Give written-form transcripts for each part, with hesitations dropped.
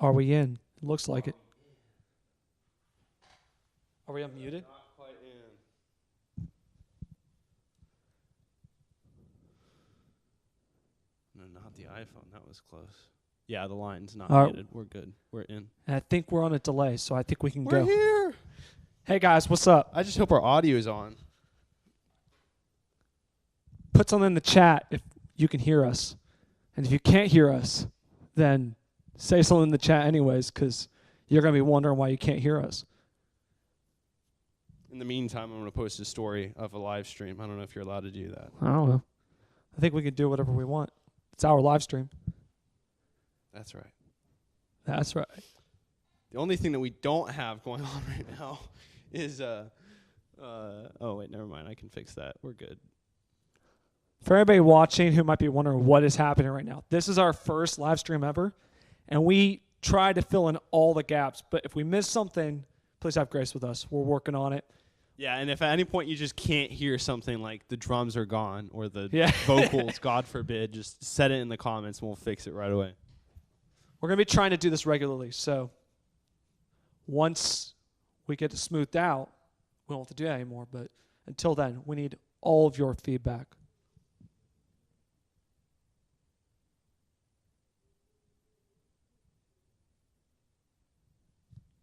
Are we in? It looks like it. Are we unmuted? Not quite in. No, not the iPhone. That was close. Yeah, the line's not muted. We're good. We're in. And I think we're on a delay, so I think we can We're go. here. Hey, guys, what's up? I just hope our audio is on. Put something in the chat if you can hear us. And if you can't hear us, then say something in the chat anyways, because you're going to be wondering why you can't hear us. In the meantime, I'm going to post a story of a live stream. I don't know if you're allowed to do that. I don't know. I think we can do whatever we want. It's our live stream. That's right. That's right. The only thing that we don't have going on right now is, oh, wait, never mind. I can fix that. We're good. For everybody watching who might be wondering what is happening right now, this is our first live stream ever, and we try to fill in all the gaps. But if we miss something, please have grace with us. We're working on it. Yeah, and if at any point you just can't hear something like the drums are gone or the vocals, God forbid, just set it in the comments and we'll fix it right away. We're going to be trying to do this regularly, so once we get it smoothed out, we don't have to do that anymore. But until then, we need all of your feedback.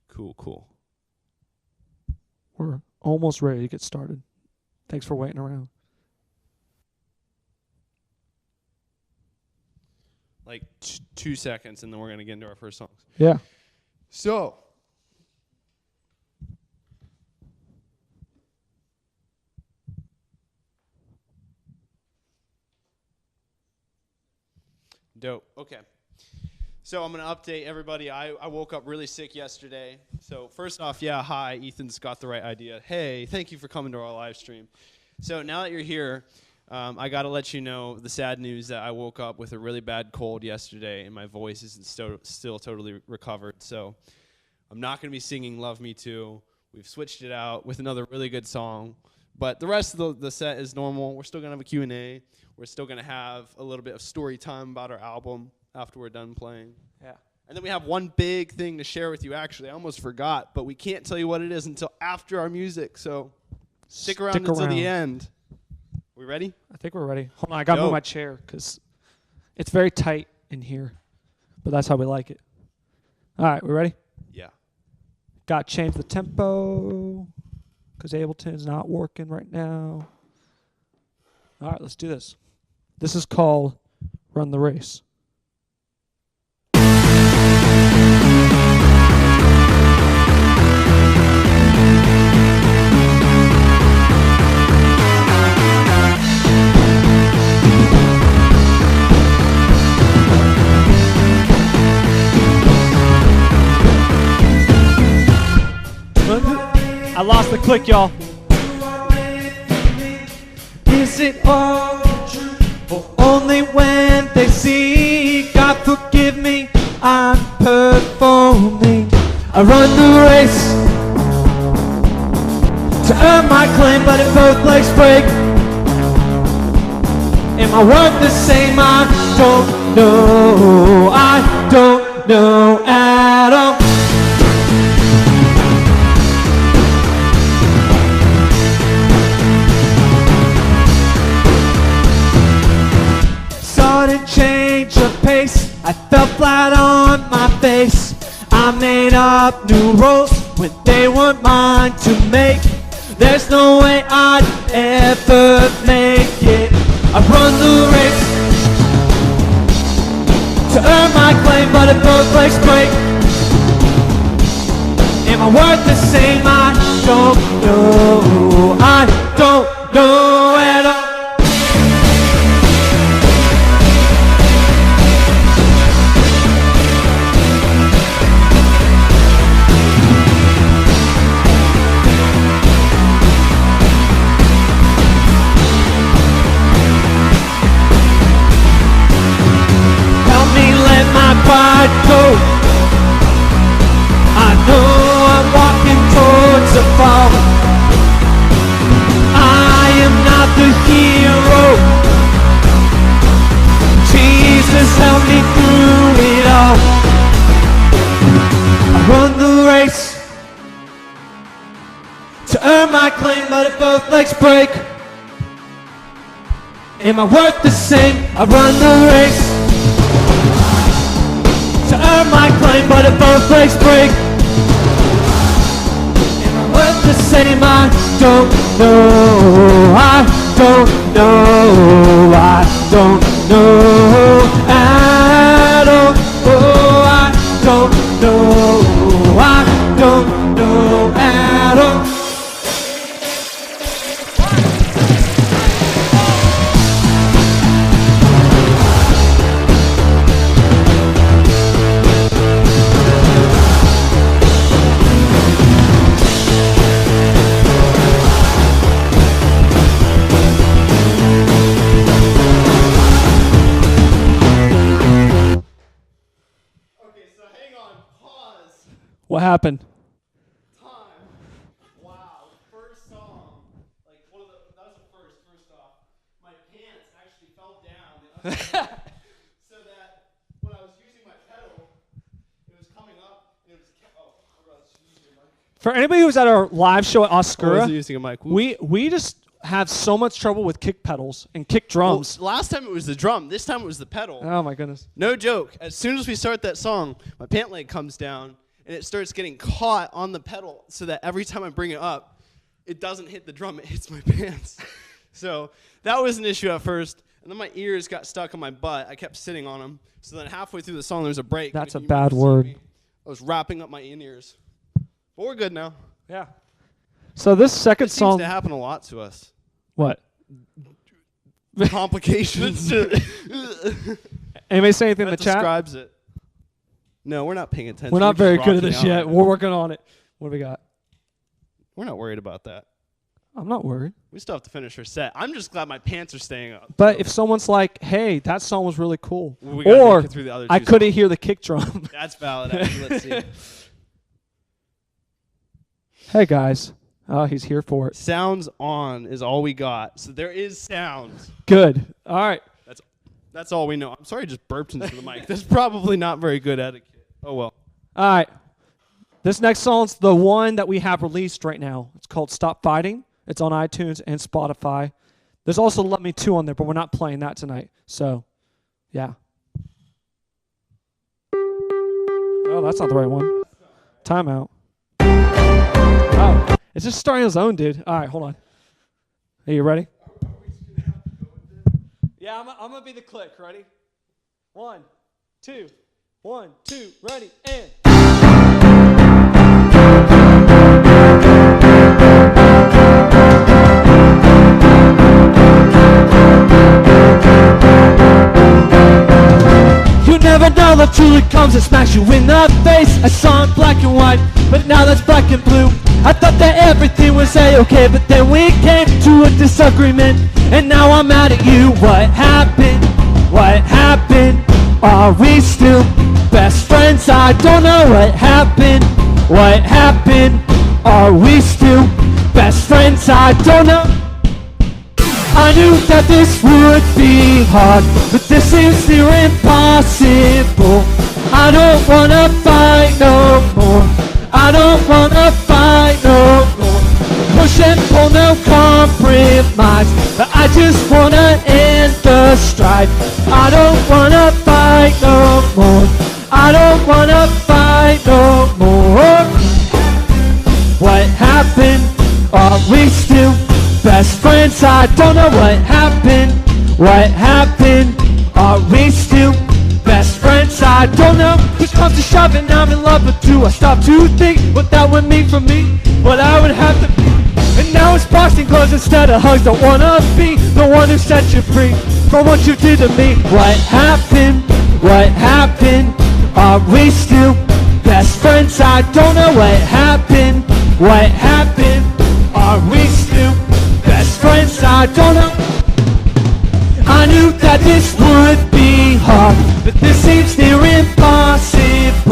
Cool. We're almost ready to get started. Thanks for waiting around. Like 2 seconds, and then we're going to get into our first songs. Yeah. So, dope. Okay. So I'm going to update everybody. I woke up really sick yesterday. So first off, hi, Ethan's got the right idea. Hey, thank you for coming to our live stream. So now that you're here, I got to let you know the sad news that I woke up with a really bad cold yesterday, and my voice isn't still totally recovered. So I'm not going to be singing Love Me Too. We've switched it out with another really good song. But the rest of the set is normal. We're still going to have a Q&A. We're still going to have a little bit of story time about our album after we're done playing. Yeah. And then we have one big thing to share with you, actually. I almost forgot, but we can't tell you what it is until after our music. So stick around until the end. We ready? I think we're ready. Hold on, I got to move my chair because it's very tight in here. But that's how we like it. All right, we ready? Yeah. Got to change the tempo because Ableton's not working right now. All right, let's do this. This is called Run the Race. I lost the click, y'all. Is it all true, or only when they see? God forgive me, I'm performing. I run the race to earn my claim, but if both legs break, am I worth the same? I don't know. I don't know at all. Change of pace, I fell flat on my face. I made up new rules when they weren't mine to make. There's no way I'd ever make it. I run the race to earn my claim, but if both legs break, am I worth the same? I don't know. I don't know at all. Pride go. I know I'm walking towards a fall. I am not the both legs break. Am I worth the same? I run the race to earn my claim, but if both legs break, am I worth the same? I don't know. I don't know. I don't know at all. Oh, I don't know. I don't know at all. What happened? Time. Wow. First song. Like one of the that was the first off. My pants actually fell down so that when I was using my pedal, it was coming up and it was using a mic. For anybody who was at our live show at I wasn't Oscura, using a mic. we just have so much trouble with kick pedals and kick drums. Well, last time it was the drum. This time it was the pedal. Oh my goodness. No joke. As soon as we start that song, my pant leg comes down and it starts getting caught on the pedal so that every time I bring it up, it doesn't hit the drum, it hits my pants. So that was an issue at first. And then my ears got stuck on my butt. I kept sitting on them. So then halfway through the song, there was a break. That's a bad word. I was wrapping up my in-ears. But we're good now. Yeah. So this second It song. seems to happen a lot to us. What? Complications. Anybody say anything in That the chat? describes it. No, we're not paying attention. We're not just very good at rocking this out yet. right now. We're working on it. What do we got? We're not worried about that. I'm not worried. We still have to finish our set. I'm just glad my pants are staying up. But if someone's like, hey, that song was really cool. We gotta Or make it through the other I two couldn't songs. hear the kick drum. That's valid. Actually. Let's see. Hey, guys. Oh, he's here for it. Sounds on is all we got. So there is sound. Good. All right. That's all we know. I'm sorry I just burped into the mic. That's probably not very good etiquette. Oh, well. All right. This next song's the one that we have released right now. It's called Stop Fighting. It's on iTunes and Spotify. There's also Let Me Too on there, but we're not playing that tonight. So, yeah. Oh, that's not the right one. Timeout. Oh, it's just starting on its own, dude. All right, hold on. Are you ready? Yeah, I'm going to be the click. Ready? 1, 2. 1, 2, ready, and... You never know love truly comes and smacks you in the face. I saw it black and white, but now that's black and blue. I thought that everything was A-okay, but then we came to a disagreement, and now I'm mad at you. What happened? What happened? Are we still best friends? I don't know what happened. What happened? Are we still best friends? I don't know. I knew that this would be hard, but this seems near impossible. I don't wanna fight no more. I don't wanna fight no more. Push and pull, no compromise, but I just wanna end the strife. I don't wanna fight no more. I don't wanna fight no more. What happened? Are we still best friends? I don't know what happened. What happened? Are we still best friends? I don't know. Push comes to shove and I'm in love with you. I stop to think what that would mean for me, what I would have to be. And now it's boxing gloves instead of hugs. Don't wanna be the one who set you free from what you did to me. What happened? What happened? Are we still best friends? I don't know what happened. What happened? Are we still best friends? I don't know. I knew that this would be hard, but this seems near impossible.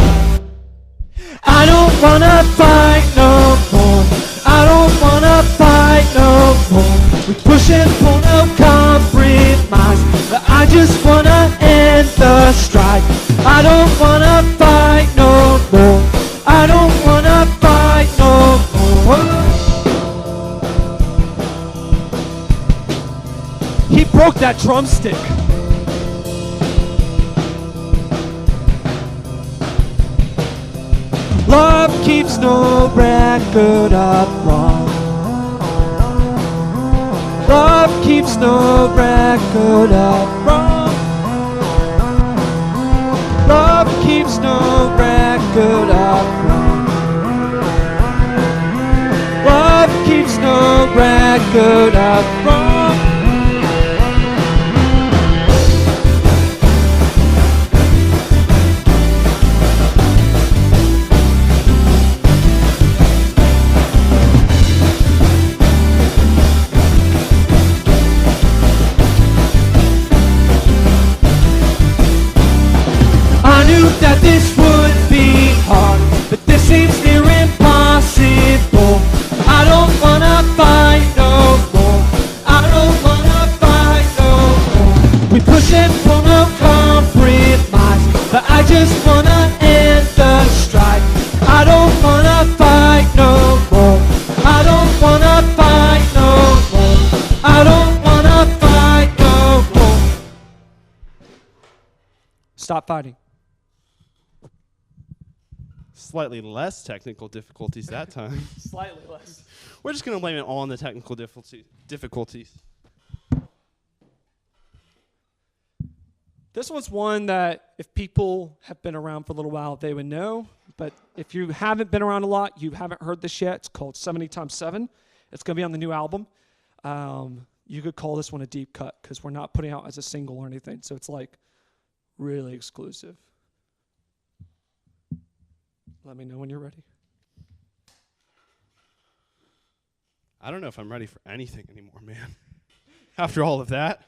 I don't wanna fight no more. I don't wanna fight no more. We push and pull, no compromise, but I just wanna end the strife. I don't wanna fight no more. I don't wanna fight no more. that drumstick. Love keeps no record of wrong. Love keeps no record of wrong. Love keeps no record of wrong. Love keeps no record of wrong. I knew that this would be hard, but this seems near impossible. I don't wanna fight no more. I don't wanna fight no more. We push it for no compromise, but I just wanna end the strife. I don't wanna fight no more. I don't wanna fight no more. I don't wanna fight no more. Stop fighting. Slightly less technical difficulties that time. Slightly less. We're just going to blame it all on the technical difficulties. This one's one that if people have been around for a little while, they would know. But if you haven't been around a lot, you haven't heard this yet. It's called 70 times 7. It's going to be on the new album. You could call this one a deep cut because we're not putting out as a single or anything. So it's like really exclusive. Let me know when you're ready. I don't know if I'm ready for anything anymore, man. After all of that,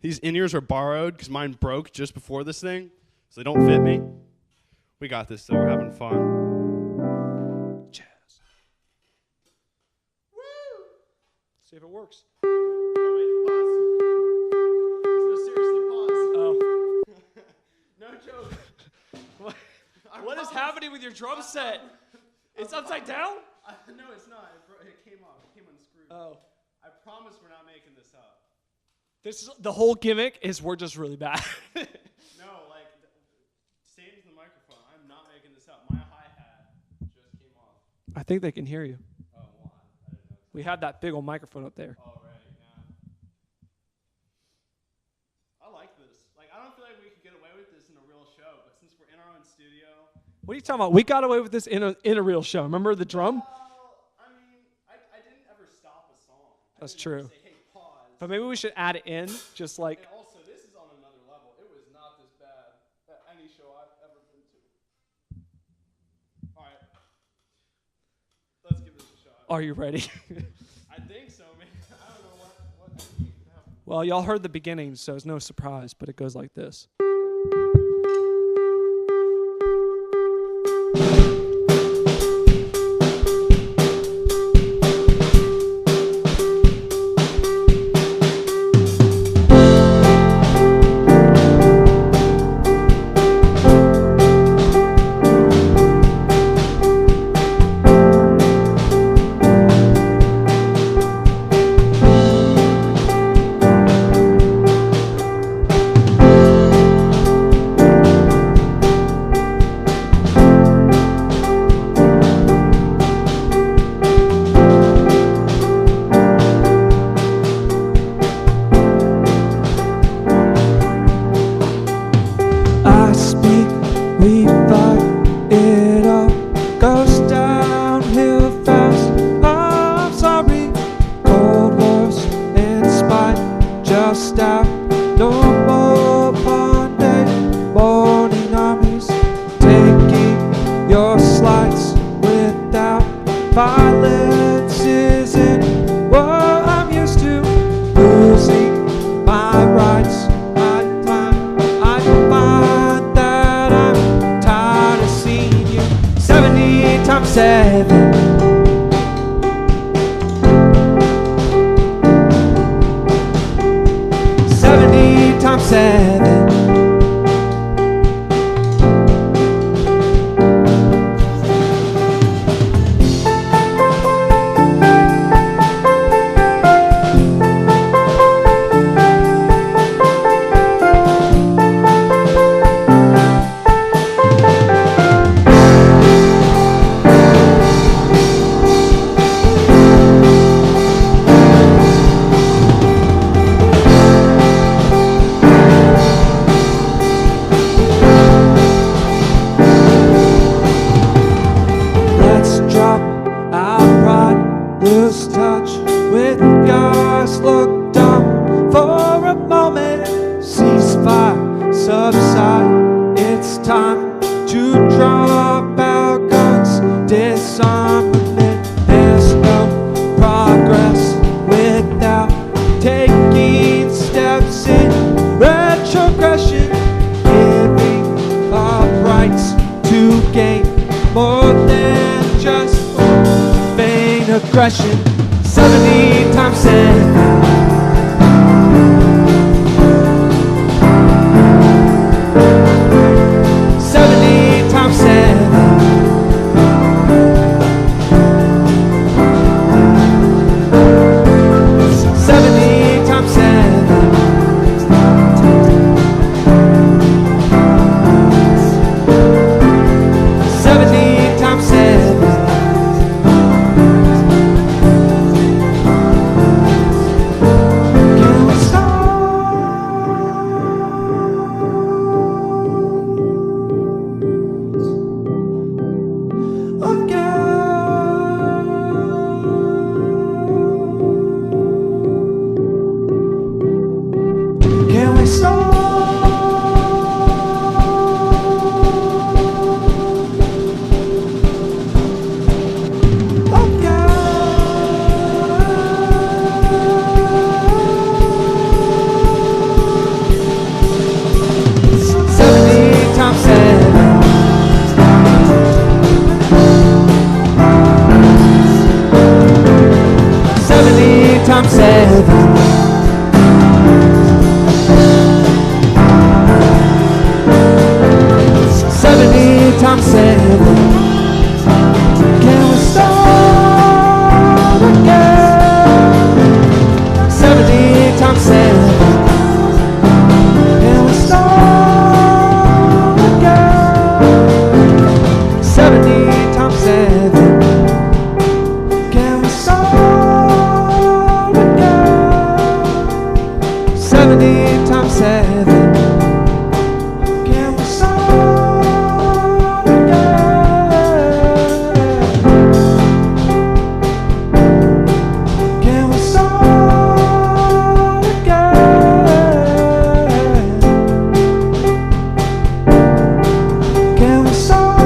these in-ears are borrowed because mine broke just before this thing, so they don't fit me. We got this, though. We're having fun. Jazz. Woo! See if it works. Oh. No joke. What is happening with your drum set? It's upside down? No, it's not. It came off. It came unscrewed. Oh. I promise we're not making this up. This is the whole gimmick is we're just really bad. No, like, same as the microphone. I'm not making this up. My hi-hat just came off. I think they can hear you. Oh, well, I didn't know. We had that big old microphone up there. Oh, right, yeah. I like this. Like, I don't feel like we could get away with this in a real show, but since we're in our own studio. What are you talking about? We got away with this in a real show. Remember the drum? I mean, I didn't ever stop a song. That's true. Say, hey, pause. But maybe we should add it in, just like. And also, this is on another level. It was not this bad at any show I've ever been to. All right. Let's give this a shot. Are you ready? I think so, man. I don't know what could happen. Well, y'all heard the beginning, so it's no surprise, but it goes like this. subside. It's time to drop our guns. Disarmament. There's no progress without taking steps in retrogression. Giving up rights to gain more than just vain aggression. 70 times 7. 70 times 7. 70 times 7. 70 times 7. Can we start again? Can we start? Times 7. 70 times 7. Can we start again? 70 times 7. Can we start again? 70 times 7. Can we start again? 70 times 7. Can we start again? Can we start again? Can we start?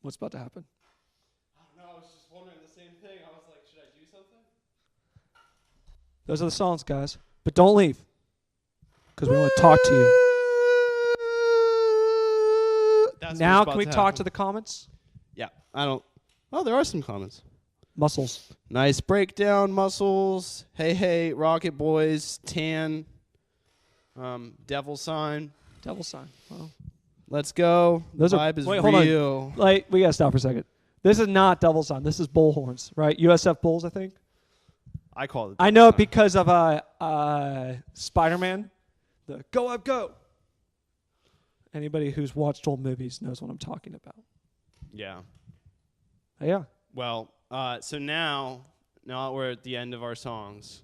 What's about to happen? I don't know. I was just wondering the same thing. I was like, should I do something? Those are the songs, guys. But don't leave, because we want to talk to you. That's Now, what's can about we to talk happen. to the comments? Yeah, I don't. Oh, there are some comments. Muscles. Nice breakdown, muscles. Hey, Rocket Boys, Tan, Devil Sign. Devil sign. Wow. Let's go. Those are- Vibe is wait, hold on. real. Like, we got to stop for a second. This is not devil sign. This is bullhorns, right? USF Bulls, I think. I call it. I know it because of Spider-Man. The go up, go. Anybody who's watched old movies knows what I'm talking about. Yeah. Yeah. Well, so now that we're at the end of our songs,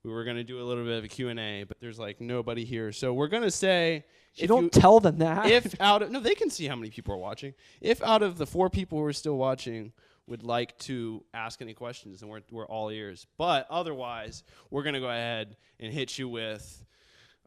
we were going to do a little bit of a Q&A, but there's like nobody here. So we're going to say, You don't tell them that. if out of, no, they can see how many people are watching. If out of the 4 people who are still watching would like to ask any questions, then we're all ears. But otherwise, we're going to go ahead and hit you with,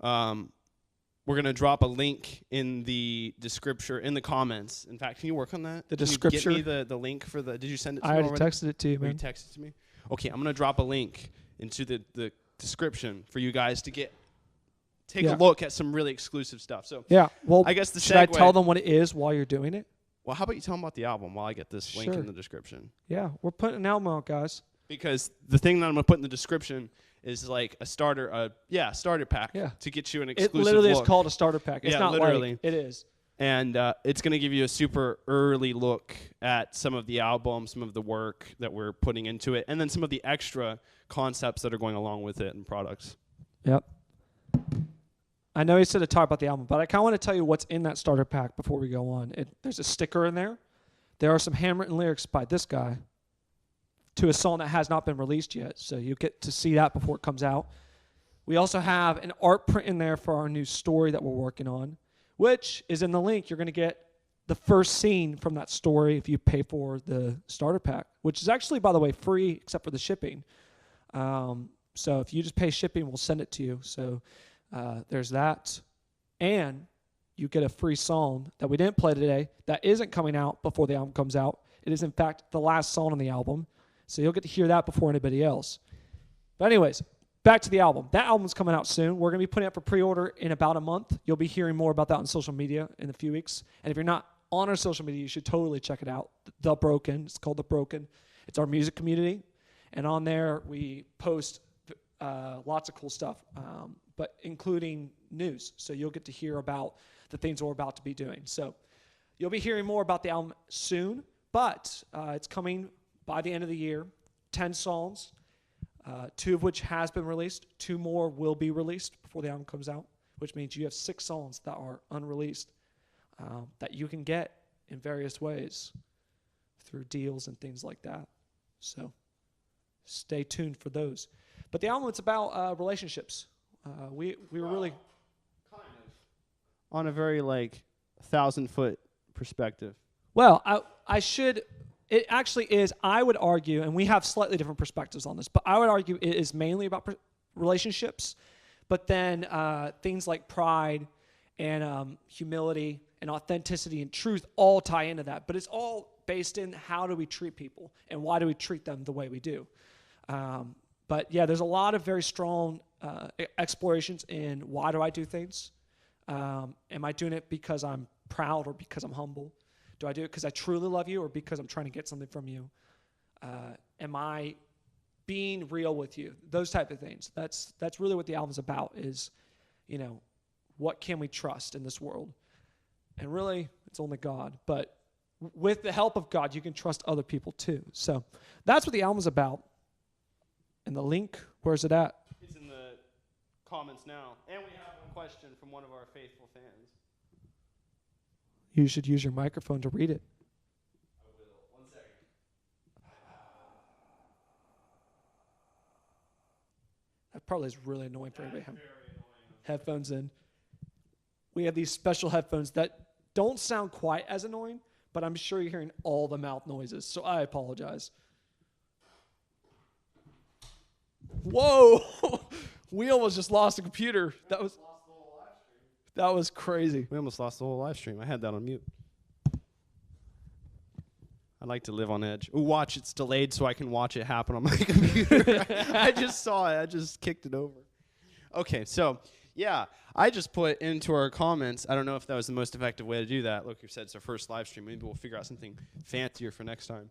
we're going to drop a link in the description, in the comments. In fact, can you work on that? The Can you description? get me the link for the, did you send it to I me already already? texted it to you, Oh, you man. texted it to me? Okay, I'm going to drop a link into the description for you guys to take Yeah. a look at some really exclusive stuff. So, Yeah. Well, I guess the should I segue- tell them what it is while you're doing it? well, how about you tell them about the album while I get this link Sure. in the description? Yeah. We're putting an album out, guys. Because the thing that I'm going to put in the description is like a starter pack Yeah. to get you an It exclusive literally look. is called a starter pack. It's Yeah, not literally. like it is. And it's going to give you a super early look at some of the album, some of the work that we're putting into it, and then some of the extra concepts that are going along with it and products. Yep. I know he said to talk about the album, but I kind of want to tell you what's in that starter pack before we go on. There's a sticker in there. There are some handwritten lyrics by this guy to a song that has not been released yet, so you get to see that before it comes out. We also have an art print in there for our new story that we're working on, which is in the link. You're going to get the first scene from that story if you pay for the starter pack, which is actually, by the way, free except for the shipping. So if you just pay shipping, we'll send it to you. So there's that. And you get a free song that we didn't play today that isn't coming out before the album comes out. It is, in fact, the last song on the album. So you'll get to hear that before anybody else. But anyways, back to the album. That album's coming out soon. We're going to be putting it up for pre-order in about a month. You'll be hearing more about that on social media in a few weeks. And if you're not on our social media, you should totally check it out. The Broken. It's called The Broken. It's our music community. And on there, we post lots of cool stuff, but including news. So you'll get to hear about the things we're about to be doing. So you'll be hearing more about the album soon, but it's coming by the end of the year. 10 songs, 2 of which has been released. 2 more will be released before the album comes out, which means you have 6 songs that are unreleased that you can get in various ways through deals and things like that. So stay tuned for those. But the album, it's about relationships. We were really... Kind of. On a very, 1,000-foot perspective. Well, I should... It actually is, I would argue, and we have slightly different perspectives on this, but I would argue it is mainly about relationships, but then things like pride and humility and authenticity and truth all tie into that. But it's all based in how do we treat people and why do we treat them the way we do. But yeah, there's a lot of very strong explorations in why do I do things? Am I doing it because I'm proud or because I'm humble? Do I do it because I truly love you or because I'm trying to get something from you? Am I being real with you? Those type of things. That's really what the album's about is, what can we trust in this world? And really, it's only God. But with the help of God, you can trust other people too. So that's what the album's about. And the link, where's it at? It's in the comments now. And we have one question from one of our faithful fans. You should use your microphone to read it. I will. 1 second. That probably is really annoying for everybody. Headphones in. We have these special headphones that don't sound quite as annoying, but I'm sure you're hearing all the mouth noises, so I apologize. Whoa! We almost just lost a computer. That was crazy. We almost lost the whole live stream. I had that on mute. I like to live on edge. Ooh, watch, it's delayed so I can watch it happen on my computer. I just saw it. I just kicked it over. Okay, so, yeah, I just put into our comments, I don't know if that was the most effective way to do that. Look, you said it's our first live stream. Maybe we'll figure out something fancier for next time.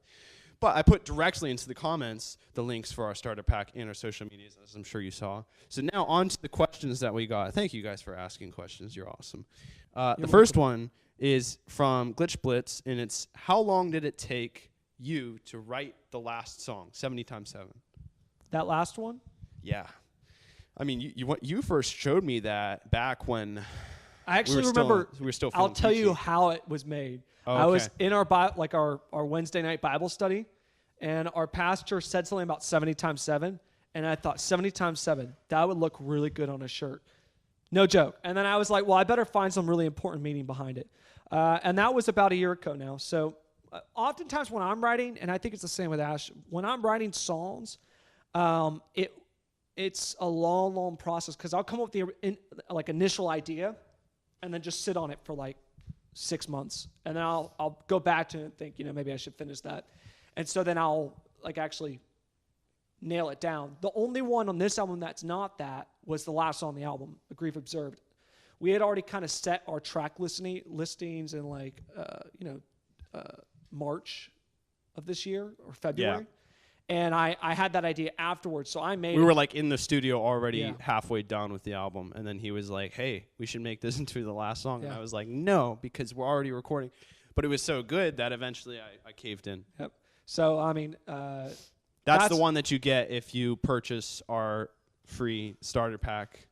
But I put directly into the comments the links for our starter pack and our social medias, as I'm sure you saw. So now on to the questions that we got. Thank you guys for asking questions. You're awesome. The first one is from Glitch Blitz, and it's, how long did it take you to write the last song, 70 times 7? That last one? Yeah. I mean, you first showed me that back when I actually remember. We were still I'll tell you how it was made. Oh, okay. I was in our Wednesday night Bible study, and our pastor said something about 70 times 7, and I thought 70 times 7, that would look really good on a shirt. No joke. And then I was like, well, I better find some really important meaning behind it. And that was about a year ago now. So oftentimes when I'm writing, and I think it's the same with Ash, when I'm writing songs, it's a long, long process because I'll come up with the initial idea and then just sit on it for 6 months. And then I'll go back to it and think, maybe I should finish that. And so then I'll actually nail it down. The only one on this album that's not that was the last song on the album, A Grief Observed. We had already kind of set our track listings in March of this year or February. Yeah. And I had that idea afterwards, so I made We were in the studio already halfway done with the album, and then he was like, hey, we should make this into the last song. Yeah. And I was like, no, because we're already recording. But it was so good that eventually I caved in. Yep. So, I mean... that's the one that you get if you purchase our free starter pack.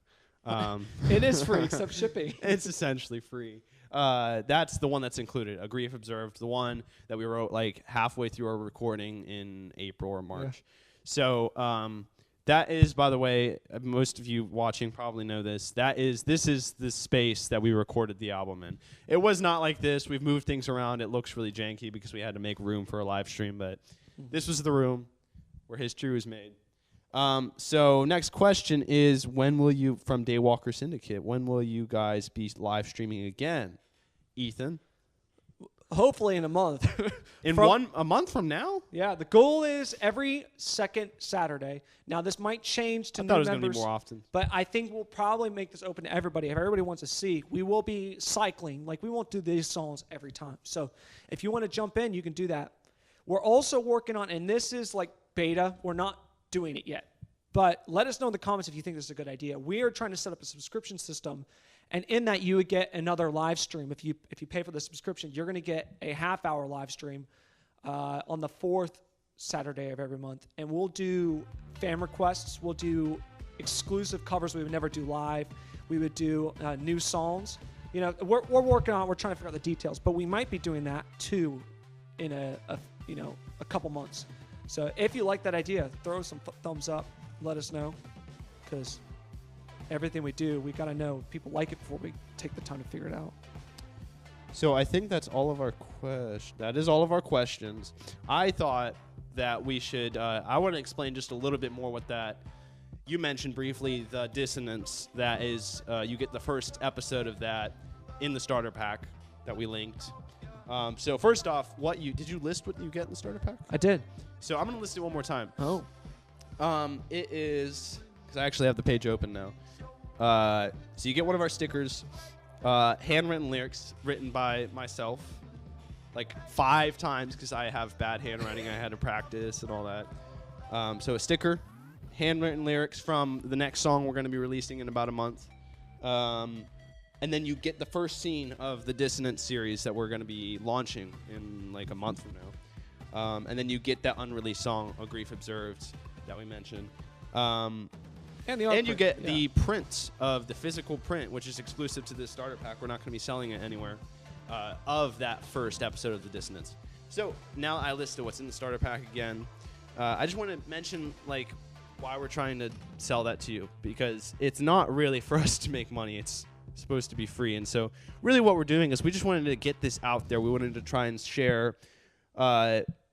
It is free, except shipping. It's essentially free. That's the one that's included, A Grief Observed, the one that we wrote halfway through our recording in April or March. Yeah. So That is, by the way, most of you watching probably know this. This is the space that we recorded the album in. It was not like this. We've moved things around. It looks really janky because we had to make room for a live stream, but this was the room where history was made. So next question is, when will you, from Daywalker Syndicate, when will you guys be live streaming again? Ethan? Hopefully in a month. A month from now? Yeah, the goal is every second Saturday. Now, this might change to I new thought it was members, going to be more often. but I think we'll probably make this open to everybody. If everybody wants to see, we will be cycling. Like, we won't do these songs every time. So if you want to jump in, you can do that. We're also working on, and this is like beta. We're not doing it yet. But let us know in the comments if you think this is a good idea. We are trying to set up a subscription system, and in that you would get another live stream. If you pay for the subscription, you're going to get a half-hour live stream on the 4th Saturday of every month. And we'll do fan requests. We'll do exclusive covers we would never do live. We would do new songs. You know, we're working on it. We're trying to figure out the details. But we might be doing that, too, in a couple months. So if you like that idea, throw some thumbs up. Let us know, because everything we do, we got to know people like it before we take the time to figure it out. So I think that's all of our questions. That is all of our questions. I thought that we should, I want to explain just a little bit more what that, you mentioned briefly the dissonance that is, you get the first episode of that in the starter pack that we linked. So first off, did you list what you get in the starter pack? I did. So I'm going to list it one more time. Oh. It is, because I actually have the page open now. So you get one of our stickers, handwritten lyrics written by myself, like 5 times because I have bad handwriting. I had to practice and all that. So a sticker, handwritten lyrics from the next song we're going to be releasing in about a month. And then you get the first scene of the Dissonance series that we're going to be launching in like a month from now. And then you get that unreleased song, A Grief Observed, that we mentioned. And you get the print of the physical print, which is exclusive to this starter pack. We're not going to be selling it anywhere, of that first episode of the Dissonance. So now I listed what's in the starter pack again. I just want to mention like why we're trying to sell that to you, because it's not really for us to make money. It's supposed to be free. And so really what we're doing is we just wanted to get this out there. We wanted to try and share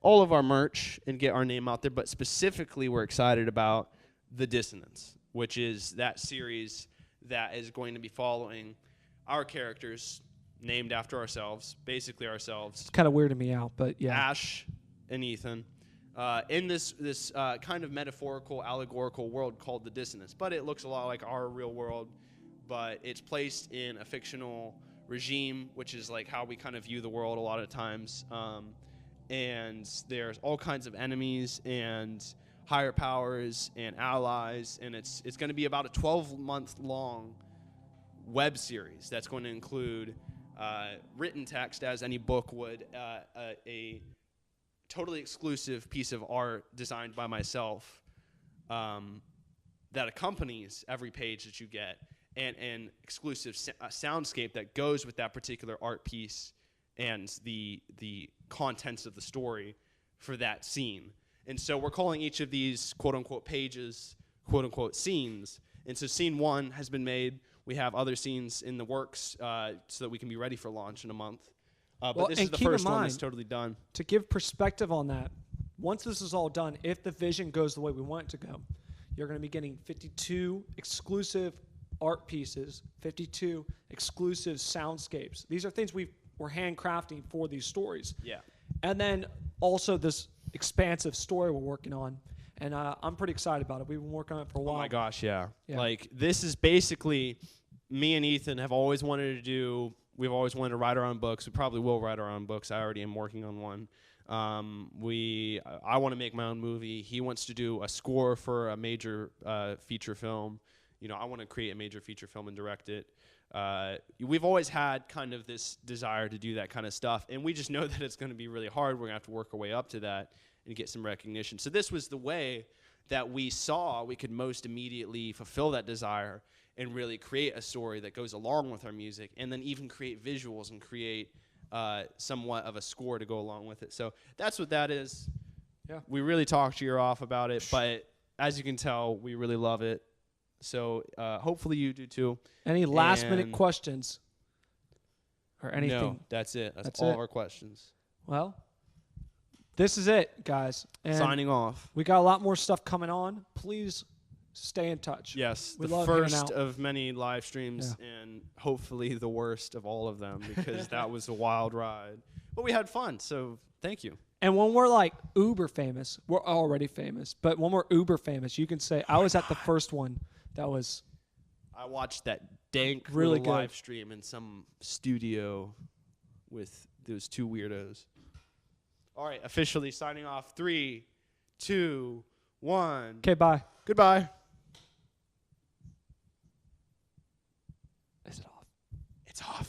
all of our merch and get our name out there, but specifically we're excited about the Dissonance, which is that series that is going to be following our characters named after ourselves, basically ourselves. It's kind of weirding me out, but yeah. Ash and Ethan, in this kind of metaphorical, allegorical world called the Dissonance. But it looks a lot like our real world, but it's placed in a fictional regime, which is like how we kind of view the world a lot of times. And there's all kinds of enemies and higher powers and allies, and it's going to be about a 12-month-long web series that's going to include written text, as any book would, a totally exclusive piece of art designed by myself that accompanies every page that you get, and an exclusive soundscape that goes with that particular art piece and the contents of the story for that scene. And so we're calling each of these quote-unquote pages quote-unquote scenes. And so scene 1 has been made. We have other scenes in the works so that we can be ready for launch in a month. But this is the first one that's totally done. To give perspective on that, once this is all done, if the vision goes the way we want it to go, you're going to be getting 52 exclusive art pieces, 52 exclusive soundscapes. These are things we're handcrafting for these stories. Yeah. And then also this expansive story we're working on. And I'm pretty excited about it. We've been working on it for a while. Oh, my gosh, yeah. Like, this is basically, me and Ethan have always wanted to do, we've always wanted to write our own books. We probably will write our own books. I already am working on one. I want to make my own movie. He wants to do a score for a major feature film. You know, I want to create a major feature film and direct it. We've always had kind of this desire to do that kind of stuff, and we just know that it's going to be really hard. We're going to have to work our way up to that and get some recognition. So this was the way that we saw we could most immediately fulfill that desire and really create a story that goes along with our music, and then even create visuals and create somewhat of a score to go along with it. So that's what that is. Yeah. We really talked your ear off about it, but as you can tell, we really love it. So hopefully you do too. Any last minute And- questions or anything? No, that's it. That's That's all it. of our questions. Well, this is it, guys. And Signing off. we got a lot more stuff coming on. Please stay in touch. Yes, We the love hanging first out. of many live streams and hopefully the worst of all of them because that was a wild ride. But we had fun, so thank you. And when we're like uber famous, we're already famous. But when we're uber famous, you can say, I was at the first one. That was I watched that dank Really little good. live stream in some studio with those two weirdos. All right, officially signing off. 3, 2, 1. okay. Bye. Goodbye. Is it off? It's off.